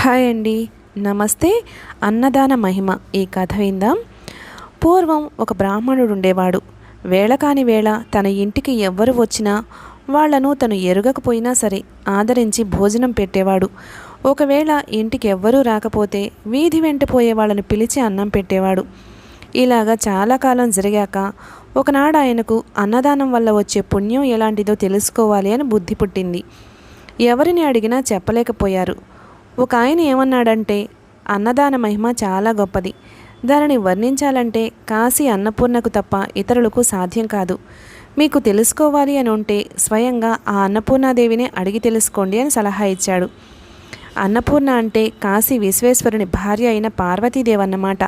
Hi అండి, నమస్తే. అన్నదాన మహిమ ఈ కథ విందాం. పూర్వం ఒక బ్రాహ్మణుడు ఉండేవాడు. వేళ కాని వేళ తన ఇంటికి ఎవ్వరు వచ్చినా వాళ్లను తను ఎరుగకపోయినా సరే ఆదరించి భోజనం పెట్టేవాడు. ఒకవేళ ఇంటికి ఎవ్వరూ రాకపోతే వీధి వెంట పోయే వాళ్ళని పిలిచి అన్నం పెట్టేవాడు. ఇలాగా చాలా కాలం జరిగాక ఒకనాడు ఆయనకు అన్నదానం వల్ల వచ్చే పుణ్యం ఎలాంటిదో తెలుసుకోవాలి అని బుద్ధి పుట్టింది. ఎవరిని అడిగినా చెప్పలేకపోయారు. ఒక ఆయన ఏమన్నాడంటే, అన్నదాన మహిమ చాలా గొప్పది. దానిని వర్ణించాలంటే కాశీ అన్నపూర్ణకు తప్ప ఇతరులకు సాధ్యం కాదు. మీకు తెలుసుకోవాలి అని ఉంటే స్వయంగా ఆ అన్నపూర్ణాదేవినే అడిగి తెలుసుకోండి అని సలహా ఇచ్చాడు. అన్నపూర్ణ అంటే కాశీ విశ్వేశ్వరుని భార్య అయిన పార్వతీదేవి అన్నమాట.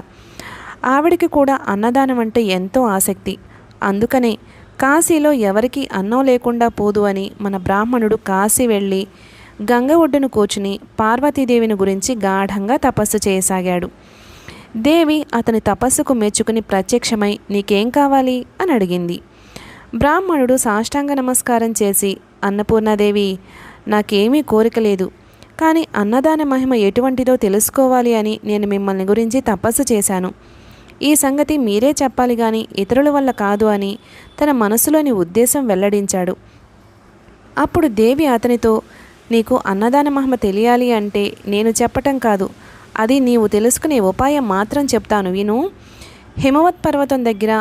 ఆవిడికి కూడా అన్నదానం అంటే ఎంతో ఆసక్తి. అందుకనే కాశీలో ఎవరికీ అన్నం లేకుండా పోదు అని మన బ్రాహ్మణుడు కాశీ వెళ్ళి గంగ ఒడ్డును కూర్చుని పార్వతీదేవిని గురించి గాఢంగా తపస్సు చేయసాగాడు. దేవి అతని తపస్సుకు మెచ్చుకుని ప్రత్యక్షమై నీకేం కావాలి అని అడిగింది. బ్రాహ్మణుడు సాష్టాంగ నమస్కారం చేసి, అన్నపూర్ణాదేవి, నాకేమీ కోరిక లేదు, కానీ అన్నదాన మహిమ ఎటువంటిదో తెలుసుకోవాలి అని నేను మిమ్మల్ని గురించి తపస్సు చేశాను. ఈ సంగతి మీరే చెప్పాలి కానీ ఇతరుల వల్ల కాదు అని తన మనసులోని ఉద్దేశం వెల్లడించాడు. అప్పుడు దేవి అతనితో, నీకు అన్నదాన మహిమ తెలియాలి అంటే నేను చెప్పటం కాదు, అది నీవు తెలుసుకునే ఉపాయం మాత్రం చెప్తాను విను. హిమవత్ పర్వతం దగ్గర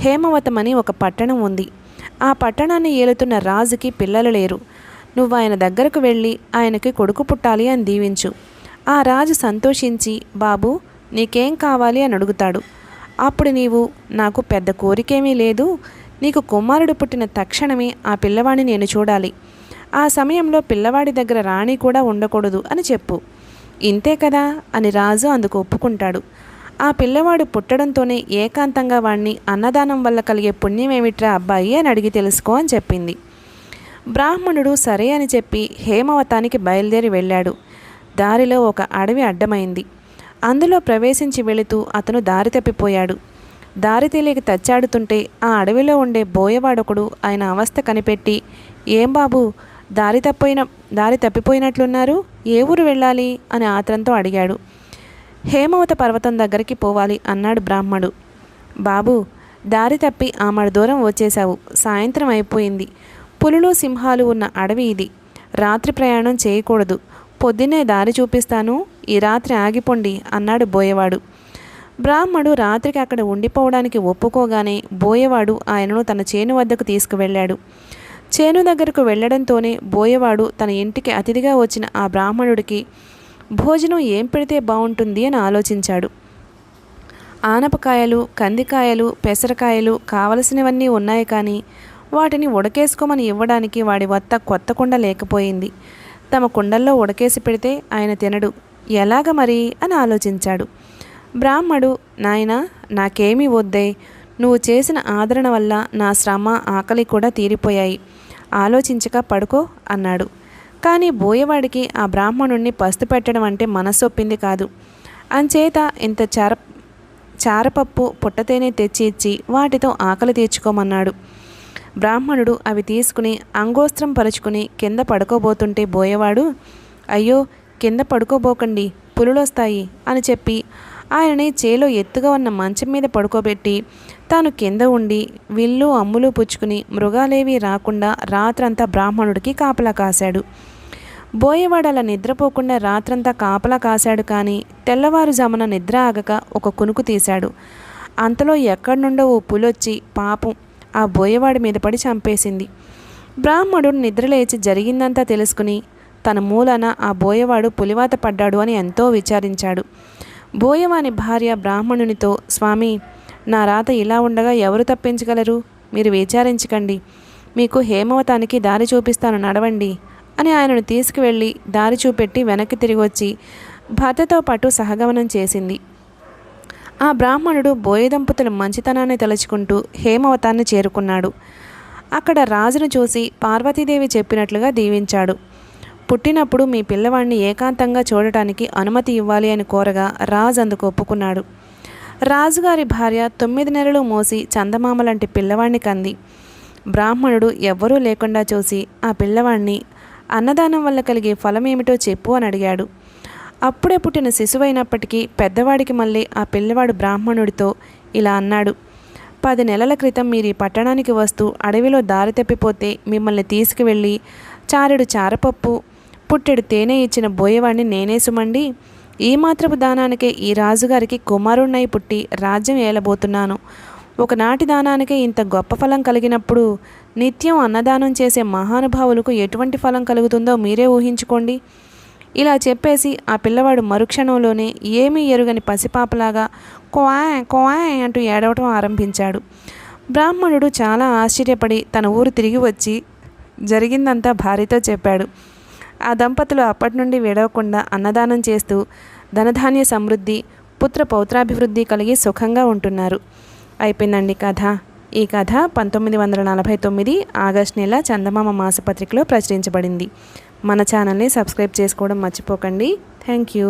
హేమవతం అని ఒక పట్టణం ఉంది. ఆ పట్టణాన్ని ఏలుతున్న రాజుకి పిల్లలు లేరు. నువ్వు ఆయన దగ్గరకు వెళ్ళి ఆయనకి కొడుకు పుట్టాలి అని దీవించు. ఆ రాజు సంతోషించి, బాబు నీకేం కావాలి అని అడుగుతాడు. అప్పుడు నీవు, నాకు పెద్ద కోరికేమీ లేదు, నీకు కుమారుడు పుట్టిన తక్షణమే ఆ పిల్లవాడిని నేను చూడాలి. ఆ సమయంలో పిల్లవాడి దగ్గర రాణి కూడా ఉండకూడదు అని చెప్పు. ఇంతే కదా అని రాజు అందుకు ఒప్పుకుంటాడు. ఆ పిల్లవాడు పుట్టడంతోనే ఏకాంతంగా వాణ్ణి అన్నదానం వల్ల కలిగే పుణ్యమేమిట్రా అబ్బాయి అని అడిగి తెలుసుకో అని చెప్పింది. బ్రాహ్మణుడు సరే అని చెప్పి హేమవతానికి బయలుదేరి వెళ్ళాడు. దారిలో ఒక అడవి అడ్డమైంది. అందులో ప్రవేశించి వెళుతూ అతను దారి తప్పిపోయాడు. దారి తెలియక తచ్చాడుతుంటే ఆ అడవిలో ఉండే బోయవాడొకడు ఆయన అవస్థ కనిపెట్టి, ఏం బాబు దారి తప్పిపోయినట్లున్నారు, ఏ ఊరు వెళ్ళాలి అని ఆత్రంతో అడిగాడు. హేమవత పర్వతం దగ్గరికి పోవాలి అన్నాడు బ్రాహ్మడు. బాబు దారి తప్పి ఆమడ దూరం వచ్చేశావు, సాయంత్రం అయిపోయింది. పులులు సింహాలు ఉన్న అడవి ఇది, రాత్రి ప్రయాణం చేయకూడదు, పొద్దున్నే దారి చూపిస్తాను, ఈ రాత్రి ఆగిపోండి అన్నాడు బోయవాడు. బ్రాహ్మడు రాత్రికి అక్కడ ఉండిపోవడానికి ఒప్పుకోగానే బోయవాడు ఆయనను తన చేను వద్దకు తీసుకువెళ్ళాడు. చేను దగ్గరకు వెళ్లడంతోనే బోయవాడు తన ఇంటికి అతిథిగా వచ్చిన ఆ బ్రాహ్మణుడికి భోజనం ఏం పెడితే బాగుంటుంది అని ఆలోచించాడు. ఆనపకాయలు, కందికాయలు, పెసరకాయలు కావలసినవన్నీ ఉన్నాయి, కానీ వాటిని ఉడకేసుకోమని ఇవ్వడానికి వాడి వద్ద కొత్త కుండ లేకపోయింది. తమ కుండల్లో ఉడకేసి పెడితే ఆయన తినడు, ఎలాగ మరి అని ఆలోచించాడు. బ్రాహ్మడు, నాయనా నాకేమీ వద్దే, నువ్వు చేసిన ఆదరణ వల్ల నా శ్రమ ఆకలి కూడా తీరిపోయాయి, ఆలోచించక పడుకో అన్నాడు. కానీ బోయవాడికి ఆ బ్రాహ్మణుణ్ణి పస్తు పెట్టడం అంటే మనసొప్పింది కాదు. అంచేత ఇంత చారపప్పు పుట్టతేనే తెచ్చి ఇచ్చి వాటితో ఆకలి తీర్చుకోమన్నాడు. బ్రాహ్మణుడు అవి తీసుకుని అంగోస్త్రం పరుచుకుని కింద పడుకోబోతుంటే బోయవాడు, అయ్యో కింద పడుకోబోకండి, పులులొస్తాయి అని చెప్పి ఆయనని చేలో ఎత్తుగా ఉన్న మంచం మీద పడుకోబెట్టి తాను కింద ఉండి విల్లు అమ్ములు పుచ్చుకుని మృగాలేవి రాకుండా రాత్రంతా బ్రాహ్మణుడికి కాపలా కాశాడు. బోయవాడు అలా నిద్రపోకుండా రాత్రంతా కాపలా కాశాడు. కానీ తెల్లవారుజామున నిద్ర ఆగక ఒక కునుకు తీశాడు. అంతలో ఎక్కడి నుండో ఓ పులొచ్చి పాపం ఆ బోయవాడి మీద పడి చంపేసింది. బ్రాహ్మణుడు నిద్రలేచి జరిగిందంతా తెలుసుకుని తన మూలన ఆ బోయవాడు పులివాత పడ్డాడు అని ఎంతో విచారించాడు. బోయవాని భార్య బ్రాహ్మణునితో, స్వామి నా రాత ఇలా ఉండగా ఎవరు తప్పించగలరు, మీరు విచారించకండి, మీకు హేమవతానికి దారి చూపిస్తాను నడవండి అని ఆయనను తీసుకువెళ్ళి దారి చూపెట్టి వెనక్కి తిరిగి వచ్చి భర్తతో పాటు సహగమనం చేసింది. ఆ బ్రాహ్మణుడు బోయదంపతుల మంచితనాన్ని తలుచుకుంటూ హేమవతాన్ని చేరుకున్నాడు. అక్కడ రాజును చూసి పార్వతీదేవి చెప్పినట్లుగా దీవించాడు. పుట్టినప్పుడు మీ పిల్లవాడిని ఏకాంతంగా చూడటానికి అనుమతి ఇవ్వాలి అని కోరగా రాజు అందుకు ఒప్పుకున్నాడు. రాజుగారి భార్య 9 నెలలు మోసి చందమామ లాంటి పిల్లవాడిని కంది. బ్రాహ్మణుడు ఎవ్వరూ లేకుండా చూసి ఆ పిల్లవాడిని అన్నదానం వల్ల కలిగే ఫలం ఏమిటో చెప్పు అని అడిగాడు. అప్పుడే పుట్టిన శిశువైనప్పటికీ పెద్దవాడికి మళ్ళీ ఆ పిల్లవాడు బ్రాహ్మణుడితో ఇలా అన్నాడు. 10 నెలల క్రితం మీరు ఈ పట్టణానికి వస్తూ అడవిలో దారి తప్పిపోతే మిమ్మల్ని తీసుకువెళ్ళి చారెడు చారపప్పు పుట్టెడు తేనె ఇచ్చిన బోయేవాడిని నేనే సుమండి. ఈ మాత్రపు దానానికే ఈ రాజుగారికి కుమారుణ్ణై పుట్టి రాజ్యం ఏలబోతున్నాను. ఒకనాటి దానానికే ఇంత గొప్ప ఫలం కలిగినప్పుడు నిత్యం అన్నదానం చేసే మహానుభావులకు ఎటువంటి ఫలం కలుగుతుందో మీరే ఊహించుకోండి. ఇలా చెప్పేసి ఆ పిల్లవాడు మరుక్షణంలోనే ఏమీ ఎరుగని పసిపాపలాగా క్వాయ్ క్వాయ్ అంటూ ఏడవటం ఆరంభించాడు. బ్రాహ్మణుడు చాలా ఆశ్చర్యపడి తన ఊరు తిరిగి వచ్చి జరిగిందంతా భార్యతో చెప్పాడు. ఆ దంపతులు అప్పటి నుండి విడవకుండా అన్నదానం చేస్తూ ధనధాన్య సమృద్ధి, పుత్ర పౌత్రాభివృద్ధి కలిగి సుఖంగా ఉంటున్నారు. అయిపోయిందండి కథ. ఈ కథ 1949 ఆగస్టు నెల చందమామ మాసపత్రికలో ప్రచురించబడింది. మన ఛానల్ని సబ్స్క్రైబ్ చేసుకోవడం మర్చిపోకండి. Thank you.